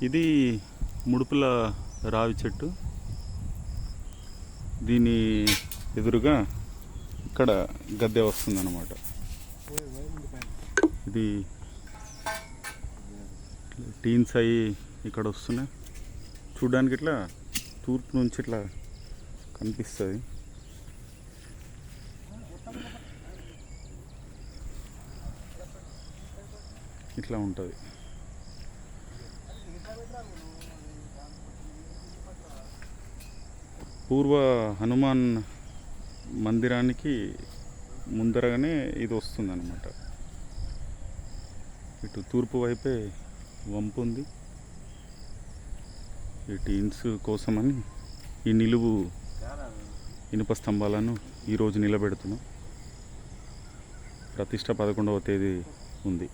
ఇది ముడుపుల రావి చెట్టు. దీని ఎదురుగా ఇక్కడ గద్దె వస్తుందన్నమాట. ఇది టీన్స్ అయ్యి ఇక్కడ వస్తున్నాయి. చూడడానికి ఇట్లా తూర్పు నుంచి ఇట్లా కనిపిస్తుంది. ఇట్లా ఉంటుంది. పూర్వ హనుమాన్ మందిరానికి ముందరగానే ఇది వస్తుందన్నమాట. ఇటు తూర్పు వైపే వంపు ఉంది. ఈ టీన్స్ కోసమని ఈ నిలువు ఇనుప స్తంభాలను ఈరోజు నిలబెడుతున్నాం. ప్రతిష్ట 11వ తేదీ ఉంది.